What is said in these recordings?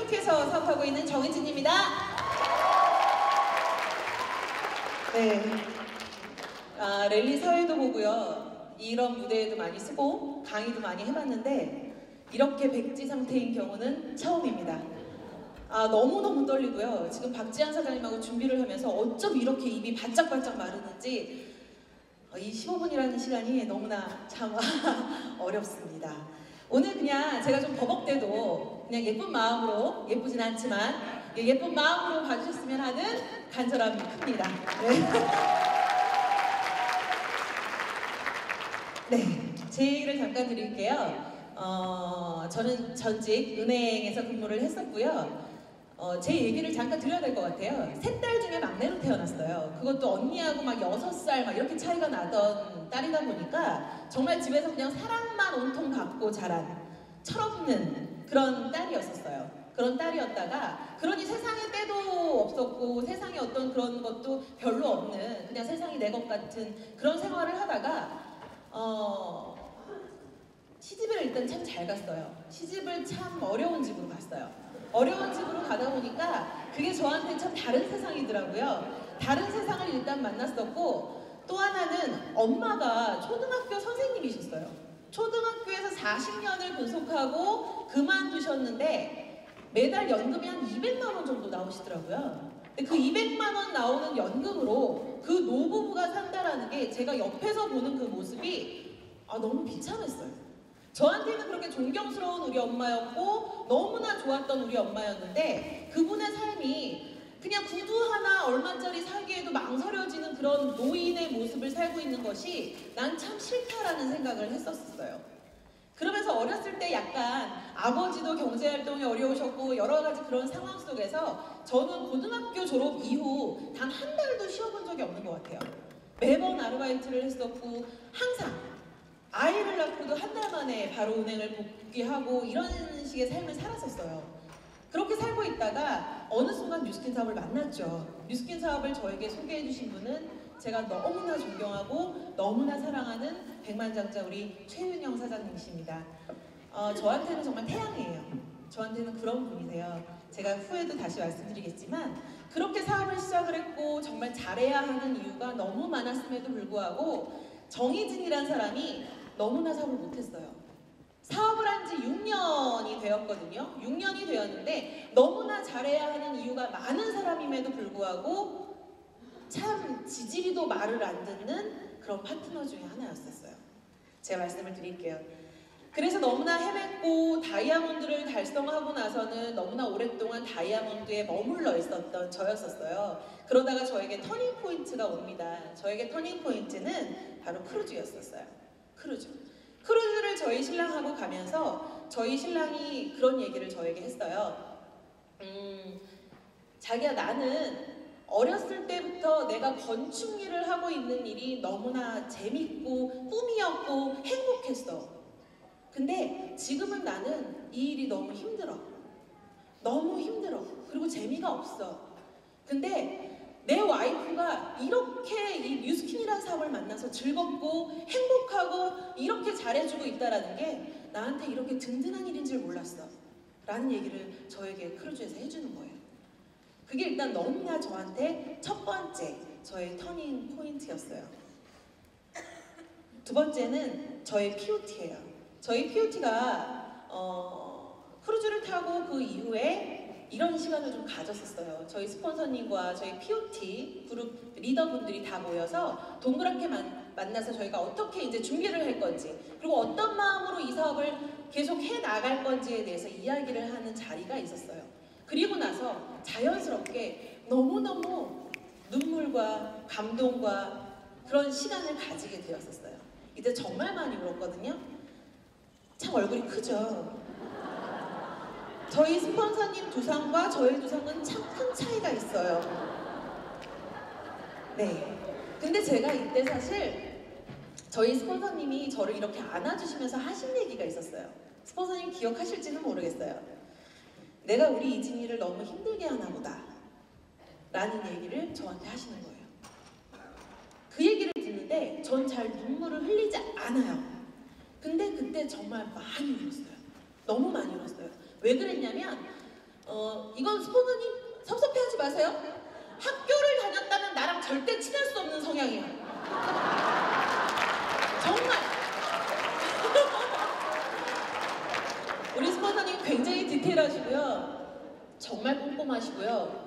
프로젝트에서 사업하고 있는 정희진입니다. 네, 랠리 사회도 보고요. 이런 무대에도 많이 쓰고 강의도 많이 해봤는데 이렇게 백지 상태인 경우는 처음입니다. 너무너무 떨리고요. 지금 박지한 사장님하고 준비를 하면서 어쩜 이렇게 입이 바짝바짝 마르는지 이 15분이라는 시간이 너무나 참 어렵습니다. 오늘 그냥 제가 좀 버벅대도 그냥 예쁜 마음으로, 예쁘진 않지만 예쁜 마음으로 봐주셨으면 하는 간절함이 큽니다. 네, 제 얘기를 잠깐 드릴게요. 저는 전직 은행에서 근무를 했었고요. 제 얘기를 잠깐 드려야 될 것 같아요. 셋 딸 중에 막내로 태어났어요. 그것도 언니하고 막 6살 막 이렇게 차이가 나던 딸이다 보니까 정말 집에서 그냥 사랑만 온통 받고 자란 철없는 그런 딸이었었어요. 그런 딸이었다가 그러니 세상에 때도 없었고 세상에 어떤 그런 것도 별로 없는 그냥 세상이 내 것 같은 그런 생활을 하다가 시집을 일단 참 잘 갔어요. 시집을 참 어려운 집으로 갔어요. 어려운 집으로 가다 보니까 그게 저한테 참 다른 세상이더라고요. 다른 세상을 일단 만났었고 또 하나는 엄마가 초등학교 선생님이셨어요. 초등학교에서 40년을 분속하고 그만두셨는데 매달 연금이 한 200만 원 정도 나오시더라고요. 근데 그 200만 원 나오는 연금으로 그 노부부가 산다라는 게 제가 옆에서 보는 그 모습이 너무 비참했어요. 저한테는 그렇게 존경스러운 우리 엄마였고 너무나 좋았던 우리 엄마였는데 그분의 삶이 그냥 구두 하나 얼마짜리 사기에도 망설여지는 그런 노인의 모습을 살고 있는 것이 난 참 싫다라는 생각을 했었어요. 그러면서 어렸을 때 약간 아버지도 경제활동이 어려우셨고 여러 가지 그런 상황 속에서 저는 고등학교 졸업 이후 단 한 달도 쉬어본 적이 없는 것 같아요. 매번 아르바이트를 했었고 항상 아이를 낳고도 한 달 만에 바로 은행을 복귀하고 이런 식의 삶을 살았었어요. 그렇게 살고 있다가 어느 순간 뉴스킨 사업을 만났죠. 뉴스킨 사업을 저에게 소개해 주신 분은 제가 너무나 존경하고 너무나 사랑하는 백만장자 우리 최윤영 사장님이십니다. 저한테는 정말 태양이에요. 저한테는 그런 분이세요. 제가 후에도 다시 말씀드리겠지만 그렇게 사업을 시작을 했고 정말 잘해야 하는 이유가 너무 많았음에도 불구하고 정희진이란 사람이 너무나 사업을 못했어요. 사업을 한 지 6년이 되었거든요. 6년이 되었는데 너무나 잘해야 하는 이유가 많은 사람임에도 불구하고 참 지지리도 말을 안 듣는 그런 파트너 중에 하나였었어요. 제가 말씀을 드릴게요. 그래서 너무나 헤맸고 다이아몬드를 달성하고 나서는 너무나 오랫동안 다이아몬드에 머물러 있었던 저였었어요. 그러다가 저에게 터닝 포인트가 옵니다. 저에게 터닝 포인트는 바로 크루즈였었어요. 크루즈를 저희 신랑하고 가면서 저희 신랑이 그런 얘기를 저에게 했어요. 자기야, 나는 어렸을 때부터 내가 건축 일을 하고 있는 일이 너무나 재밌고 꿈이었고 행복했어. 근데 지금은 나는 이 일이 너무 힘들어. 너무 힘들어. 그리고 재미가 없어. 근데 내 와이프가 이렇게 이 뉴스킨이라는 사업을 만나서 즐겁고 행복하고 이렇게 잘해주고 있다라는 게 나한테 이렇게 든든한 일인 줄 몰랐어 라는 얘기를 저에게 크루즈에서 해주는 거예요. 그게 일단 너무나 저한테 첫 번째 저의 터닝 포인트였어요. 두 번째는 저의 POT예요. 저희 POT가 크루즈를 타고 그 이후에 이런 시간을 좀 가졌었어요. 저희 스폰서님과 저희 POT 그룹 리더분들이 다 모여서 동그랗게 만나서 저희가 어떻게 이제 준비를 할 건지 그리고 어떤 마음으로 이 사업을 계속 해 나갈 건지에 대해서 이야기를 하는 자리가 있었어요. 그리고 나서 자연스럽게 너무너무 눈물과 감동과 그런 시간을 가지게 되었었어요. 이때 정말 많이 울었거든요. 참 얼굴이 크죠. 저희 스폰서님 두상과 저희 두상은 참 큰 차이가 있어요. 네. 근데 제가 이때 사실 저희 스폰서님이 저를 이렇게 안아주시면서 하신 얘기가 있었어요. 스폰서님 기억하실지는 모르겠어요. 내가 우리 이진이를 너무 힘들게 하나 보다 라는 얘기를 저한테 하시는 거예요. 그 얘기를 듣는데 전 잘 눈물을 흘리지 않아요. 근데 그때 정말 많이 울었어요. 너무 많이 울었어요. 왜 그랬냐면 이건 스폰서님 섭섭해하지 마세요. 학교를 다녔다면 나랑 절대 친할 수 없는 성향이야. 정말. 우리 스폰서님 굉장히 디테일하시고요. 정말 꼼꼼하시고요.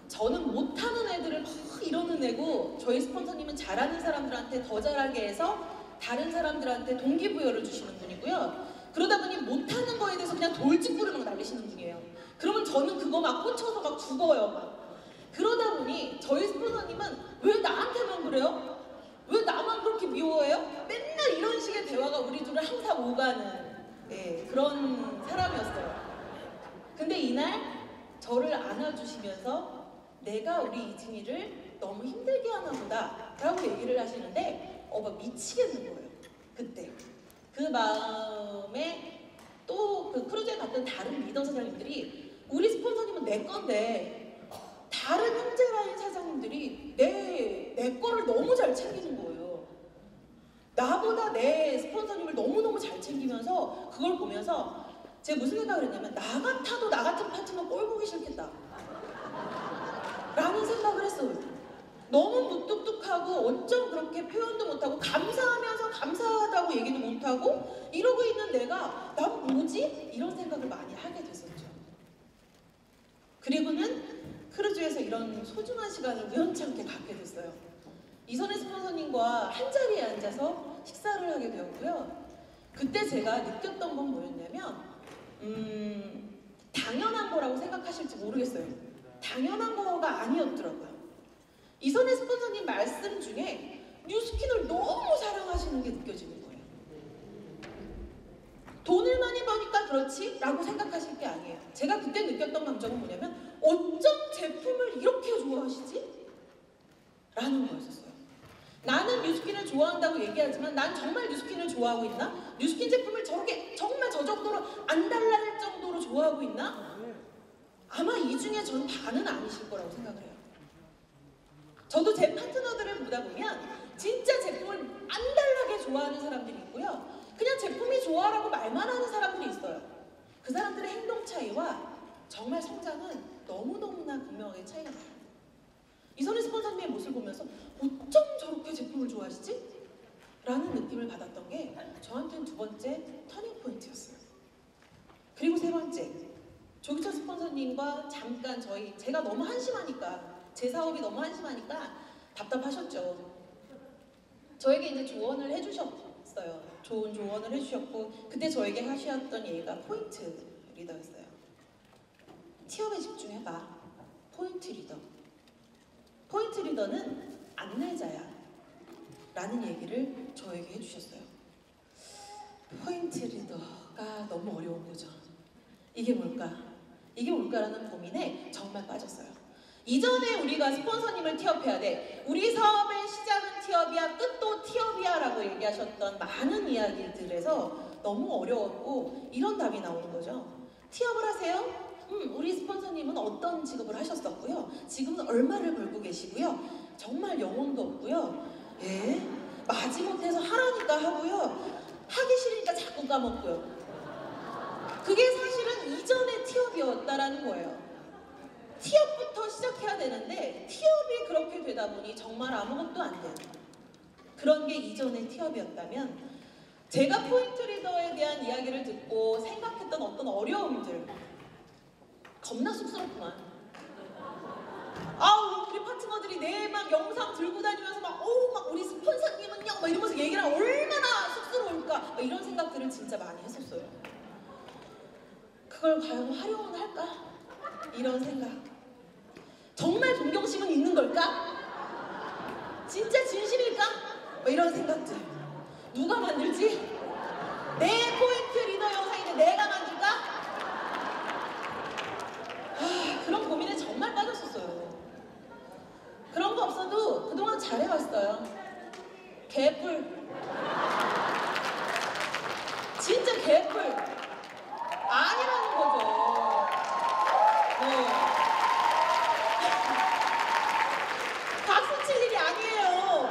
저는 못하는 애들을 막 이러는 애고, 저희 스폰서님은 잘하는 사람들한테 더 잘하게 해서 다른 사람들한테 동기부여를 주시는 분이고요. 그러다 보니 못하는 거에 대해서 그냥 돌직구를 막 날리시는 분이에요. 그러면 저는 그거 막 꽂혀서 막 죽어요, 막. 그러다 보니 저희 스폰서님은 왜 나한테만 그래요? 왜 나만 그렇게 미워해요? 맨날 이런 식의 대화가 우리 둘을 항상 오가는 그런 사람이었어요. 근데 이날 저를 안아주시면서 내가 우리 이진이를 너무 힘들게 하나 보다 라고 얘기를 하시는데 막 미치겠는 거예요. 그때 그 마음에 또 그 크루즈에 갔던 다른 리더 사장님들이 우리 스폰서님은 내 건데 다른 형제라인 사장님들이 내 거를 너무 잘 챙기는 거예요. 나보다 내 스폰서님을 너무너무 잘 챙기면서 그걸 보면서 제가 무슨 생각을 했냐면 나 같아도 나 같은 파트너 꼴 보기 싫겠다 라는 생각을 했어요. 너무 무뚝뚝하고 어쩜 그렇게 표현도 못하고 감사하면서 감사하다고 얘기도 못하고 이러고 있는 내가 난 뭐지? 이런 생각을 많이 하게 됐었죠. 그리고는 크루즈에서 이런 소중한 시간을 우연찮게 갖게 됐어요. 이선혜 스폰서님과 한 자리에 앉아서 식사를 하게 되었고요. 그때 제가 느꼈던 건 뭐였냐면 당연한 거라고 생각하실지 모르겠어요. 당연한 거가 아니었더라고요. 이선혜 스폰서님 말씀 중에 뉴스킨을 너무 사랑하시는 게 느껴지는 거예요. 돈을 많이 버니까 그렇지? 라고 생각하실 게 아니에요. 제가 그때 느꼈던 감정은 뭐냐면 어쩜 제품을 이렇게 좋아하시지? 라는 거였어요. 나는 뉴스킨을 좋아한다고 얘기하지만 난 정말 뉴스킨을 좋아하고 있나? 뉴스킨 제품을 저렇게 정말 저 정도로 안달날 정도로 좋아하고 있나? 아마 이 중에 저는 반은 아니실 거라고 생각을 해요. 저도 제 파트너들을 보다 보면 진짜 제품을 안달나게 좋아하는 사람들이 있고요. 그냥 제품이 좋아라고 말만 하는 사람들이 있어요. 그 사람들의 행동 차이와 정말 성장은 너무너무나 분명하게 차이가 나요. 이선희 스폰서님의 모습을 보면서 어쩜 저렇게 제품을 좋아하시지? 라는 느낌을 받았던 게 저한테는 두 번째 터닝 포인트였어요. 그리고 세 번째, 조기철 스폰서님과 잠깐 제가 너무 한심하니까 제 사업이 너무 한심하니까 답답하셨죠. 저에게 이제 조언을 해주셨어요. 좋은 조언을 해주셨고 그때 저에게 하셨던 얘기가 포인트 리더였어요. 티업에 집중해봐. 포인트 리더. 포인트 리더는 안내자야 라는 얘기를 저에게 해주셨어요. 포인트 리더가 너무 어려운 거죠. 이게 뭘까? 이게 뭘까라는 고민에 정말 빠졌어요. 이전에 우리가 스폰서님을 티업해야 돼. 우리 사업의 시작은 티업이야, 끝도 티업이야 라고 얘기하셨던 많은 이야기들에서 너무 어려웠고 이런 답이 나오는 거죠. 티업을 하세요? 우리 스폰서님은 어떤 직업을 하셨었고요. 지금은 얼마를 벌고 계시고요. 정말 영혼도 없고요. 예? 마지못해서 하라니까 하고요. 하기 싫으니까 자꾸 까먹고요. 그게 사실은 이전의 티업이었다라는 거예요. 티업부터 시작해야 되는데 티업이 그렇게 되다 보니 정말 아무것도 안 돼요. 그런 게 이전의 티업이었다면 제가 포인트 리더에 대한 이야기를 듣고 생각했던 어떤 어려움들 겁나 쑥스럽구만. 아우 우리 파트너들이 내 막 영상 들고 다니면서 막 우리 스폰서님은요 막 이러면서 얘기를 하면 얼마나 쑥스러울까 막 이런 생각들을 진짜 많이 했었어요. 그걸 과연 활용은 할까? 이런 생각. 정말 동경심은 있는 걸까? 진짜 진심일까? 막 이런 생각들. 누가 만들지? 내 포인트 리더 영상인데 내가 만들까? 그런 고민에 정말 빠졌었어요. 그런 거 없어도 그동안 잘해왔어요. 개뿔. 진짜 개뿔. 아니라는 거죠. 네. 박수 칠 일이 아니에요.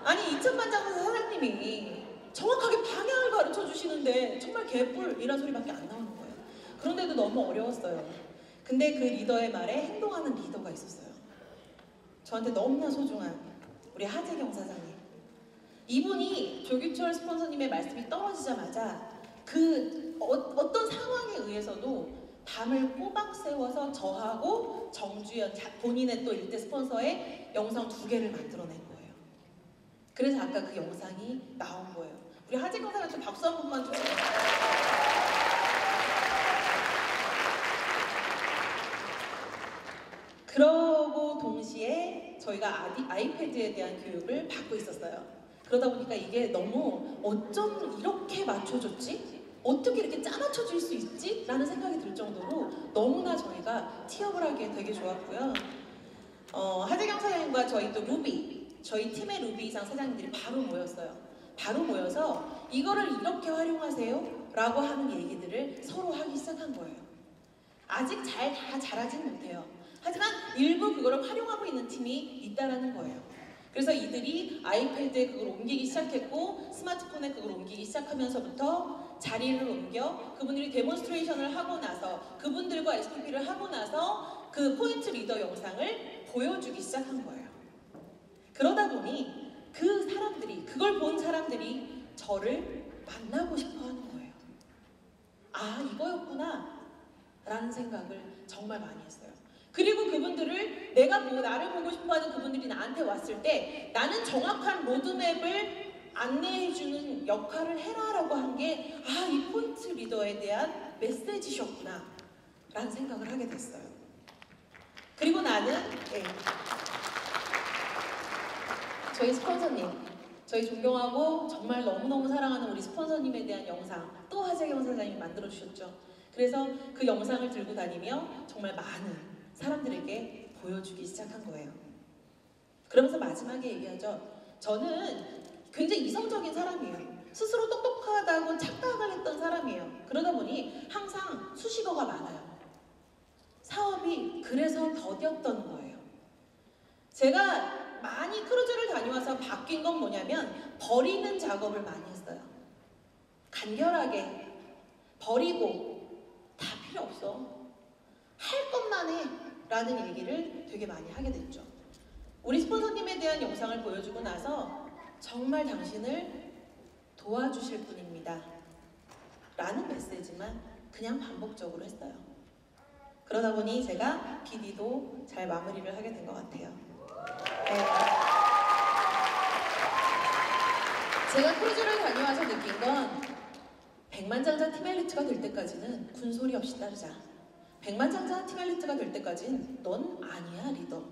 아니 2000만장에서 사장님이 정확하게 방향을 가르쳐 주시는데 정말 개뿔이란 소리밖에 안 나오는 거예요. 그런데도 너무 어려웠어요. 근데 그 리더의 말에 행동하는 리더가 있었어요. 저한테 너무나 소중한 우리 하재경 사장님. 이분이 조규철 스폰서님의 말씀이 떨어지자마자 어떤 상황에 의해서도 밤을 꼬박 세워서 저하고 정주현 본인의 또 일대 스폰서의 영상 2개를 만들어낸 거예요. 그래서 아까 그 영상이 나온 거예요. 우리 하재경 사장님 좀 박수 한 번만 주세요. 그러고 동시에 저희가 아이패드에 대한 교육을 받고 있었어요. 그러다 보니까 이게 너무 어쩜 이렇게 맞춰줬지? 어떻게 이렇게 짜맞춰질 수 있지? 라는 생각이 들 정도로 너무나 저희가 티업을 하기에 되게 좋았고요. 하재경 사장님과 저희 또 저희 팀의 루비 이상 사장님들이 바로 모였어요. 바로 모여서 이거를 이렇게 활용하세요 라고 하는 얘기들을 서로 하기 시작한 거예요. 아직 다 잘하진 못해요. 하지만 일부 그거를 활용하고 있는 팀이 있다라는 거예요. 그래서 이들이 아이패드에 그걸 옮기기 시작했고 스마트폰에 그걸 옮기기 시작하면서부터 자리를 옮겨 그분들이 데몬스트레이션을 하고 나서 그분들과 SPP를 하고 나서 그 포인트 리더 영상을 보여주기 시작한 거예요. 그러다 보니 그걸 본 사람들이 저를 만나고 싶어 하는 거예요. 아, 이거였구나 라는 생각을 정말 많이 했어요. 그리고 그분들을 나를 보고 싶어하는 그분들이 나한테 왔을 때 나는 정확한 로드맵을 안내해주는 역할을 해라라고 한 게 이 포인트 리더에 대한 메시지셨구나 라는 생각을 하게 됐어요. 그리고 나는 저희 스폰서님, 저희 존경하고 정말 너무너무 사랑하는 우리 스폰서님에 대한 영상 또 하재경 사장님이 만들어주셨죠. 그래서 그 영상을 들고 다니며 정말 많은 사람들에게 보여주기 시작한 거예요. 그러면서 마지막에 얘기하죠. 저는 굉장히 이성적인 사람이에요. 스스로 똑똑하다고 착각을 했던 사람이에요. 그러다 보니 항상 수식어가 많아요. 사업이 그래서 더뎠던 거예요. 제가 많이 크루즈를 다녀와서 바뀐 건 뭐냐면 버리는 작업을 많이 했어요. 간결하게 버리고 다 필요 없어. 할 것만 해 라는 얘기를 되게 많이 하게 됐죠. 우리 스폰서님에 대한 영상을 보여주고 나서 정말 당신을 도와주실 분입니다 라는 메시지만 그냥 반복적으로 했어요. 그러다 보니 제가 BD도 잘 마무리를 하게 된 것 같아요. 제가 크루즈를 다녀와서 느낀 건 백만장자 팀 엘리트가 될 때까지는 군소리 없이 따르자. 백만장자 팀 엘리트가 될 때까지는 넌 아니야 리더.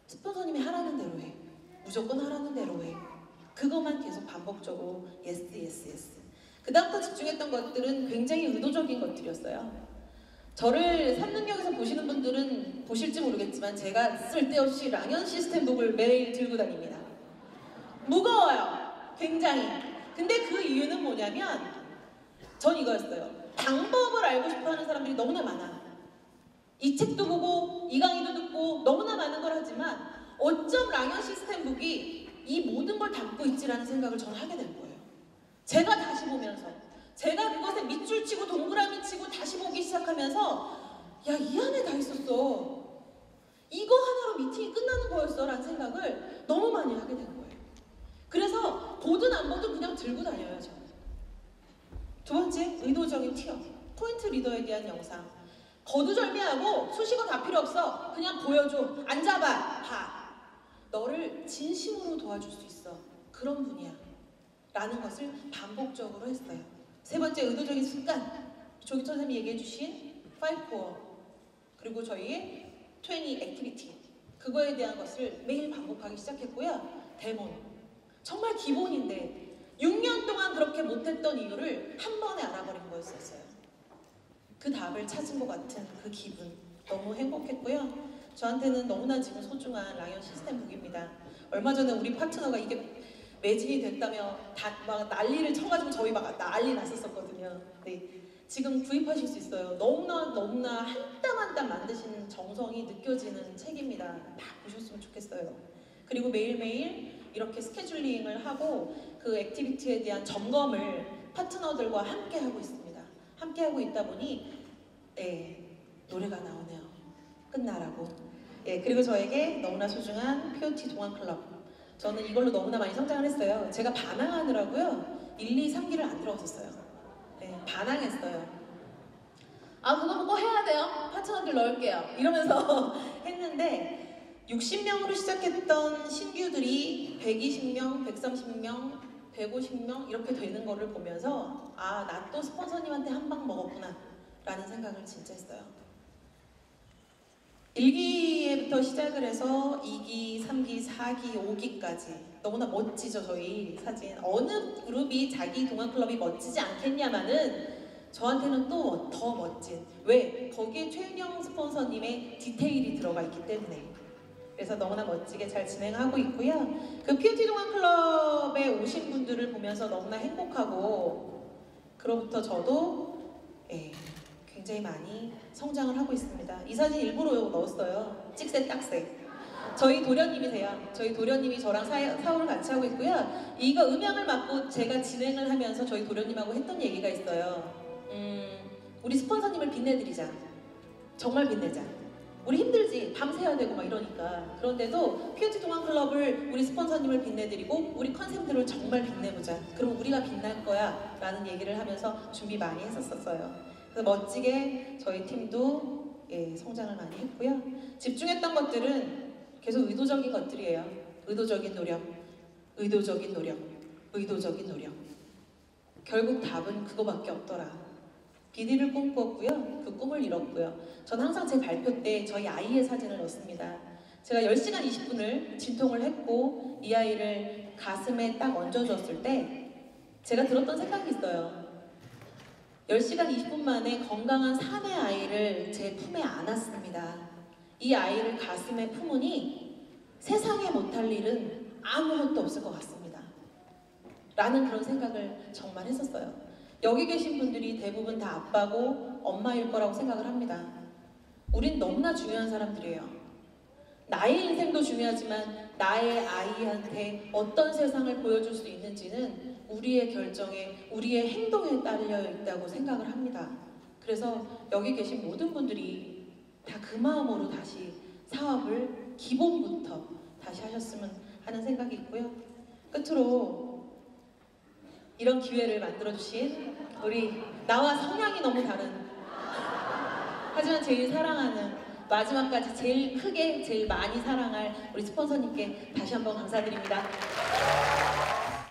스폰서님이 하라는 대로 해. 무조건 하라는 대로 해. 그것만 계속 반복적으로 yes. 그 다음부터 집중했던 것들은 굉장히 의도적인 것들이었어요. 저를 산능력에서 보시는 분들은 보실지 모르겠지만 제가 쓸데없이 랑연 시스템북을 매일 들고 다닙니다. 무거워요. 굉장히. 근데 그 이유는 뭐냐면 전 이거였어요. 방법을 알고 싶어하는 사람들이 너무나 많아. 이 책도 보고 이 강의도 듣고 너무나 많은 걸 하지만 어쩜 랑연 시스템북이 이 모든 걸 담고 있지라는 생각을 저는 하게 된 거예요. 제가 다시 보면서 제가 그것에 밑줄 치고 동그라미 치고 다시 보기 시작하면서 야, 이 안에 다 있었어. 이거 하나로 미팅이 끝나는 거였어 라는 생각을 너무 많이 하게 된 거예요. 그래서 보든 안 보든 그냥 들고 다녀요. 저는. 두 번째, 의도적인 티업. 포인트 리더에 대한 영상. 거두절미하고 수식어 다 필요 없어. 그냥 보여줘. 앉아봐. 봐. 너를 진심으로 도와줄 수 있어. 그런 분이야. 라는 것을 반복적으로 했어요. 세 번째, 의도적인 습관. 조기 선생님이 얘기해 주신 5코어 그리고 저희의 20 액티비티. 그거에 대한 것을 매일 반복하기 시작했고요. 데몬. 정말 기본인데 6년 동안 그렇게 못했던 이유를 한 번에 알아버린 거였었어요. 그 답을 찾은 것 같은 그 기분 너무 행복했고요. 저한테는 너무나 지금 소중한 랑연 시스템북입니다. 얼마 전에 우리 파트너가 이게 매진이 됐다며 막 난리를 쳐가지고 저희 막 난리 났었거든요. 네, 지금 구입하실 수 있어요. 너무나 한 땀 한 땀 만드시는 정성이 느껴지는 책입니다. 다 보셨으면 좋겠어요. 그리고 매일매일 이렇게 스케줄링을 하고 그 액티비티에 대한 점검을 파트너들과 함께 하고 있습니다. 함께하고 있다 보니 노래가 나오네요. 끝나라고. 그리고 저에게 너무나 소중한 POT 동안클럽. 저는 이걸로 너무나 많이 성장을 했어요. 제가 반항하느라고요. 1, 2, 3기를 안 들어갔었어요. 반항했어요. 아, 그거 꼭 해야 돼요. 파트너들 넣을게요. 이러면서 했는데 60명으로 시작했던 신규들이 120명, 130명, 150명 이렇게 되는 거를 보면서 아, 나 또 스폰서님한테 한 방 먹었구나 라는 생각을 진짜 했어요. 1기부터 시작을 해서 2기, 3기, 4기, 5기까지 너무나 멋지죠, 저희 사진. 어느 그룹이 자기 동안클럽이 멋지지 않겠냐마는 저한테는 또 더 멋진. 왜? 거기에 최은영 스폰서님의 디테일이 들어가 있기 때문에. 그래서 너무나 멋지게 잘 진행하고 있고요. 그 POT 동안클럽에 오신 분들을 보면서 너무나 행복하고 그로부터 저도 굉장히 많이 성장을 하고 있습니다. 이 사진 일부러 넣었어요. 찍새 딱새. 저희 도련님이세요. 저희 도련님이 저랑 사업을 같이 하고 있고요. 이거 음향을 맡고 제가 진행을 하면서 저희 도련님하고 했던 얘기가 있어요. 우리 스폰서님을 빛내드리자. 정말 빛내자. 우리 힘들지. 밤새야 되고 막 이러니까. 그런데도 POT 동안클럽을 우리 스폰서님을 빛내드리고 우리 컨셉들을 정말 빛내보자. 그럼 우리가 빛날 거야 라는 얘기를 하면서 준비 많이 했었어요. 그래서 멋지게 저희 팀도 성장을 많이 했고요. 집중했던 것들은 계속 의도적인 것들이에요. 의도적인 노력, 의도적인 노력, 의도적인 노력. 결국 답은 그거밖에 없더라. 비디를 꿈꿨고요. 그 꿈을 이뤘고요. 저는 항상 제 발표 때 저희 아이의 사진을 넣습니다. 제가 10시간 20분을 진통을 했고 이 아이를 가슴에 딱 얹어줬을 때 제가 들었던 생각이 있어요. 10시간 20분 만에 건강한 3의 아이를 제 품에 안았습니다. 이 아이를 가슴에 품으니 세상에 못할 일은 아무것도 없을 것 같습니다. 라는 그런 생각을 정말 했었어요. 여기 계신 분들이 대부분 다 아빠고 엄마일 거라고 생각을 합니다. 우린 너무나 중요한 사람들이에요. 나의 인생도 중요하지만 나의 아이한테 어떤 세상을 보여줄 수 있는지는 우리의 결정에, 우리의 행동에 딸려 있다고 생각을 합니다. 그래서 여기 계신 모든 분들이 다 그 마음으로 다시 사업을 기본부터 다시 하셨으면 하는 생각이 있고요. 끝으로 이런 기회를 만들어주신 우리 나와 성향이 너무 다른 하지만 제일 사랑하는 마지막까지 제일 크게 제일 많이 사랑할 우리 스폰서님께 다시 한번 감사드립니다.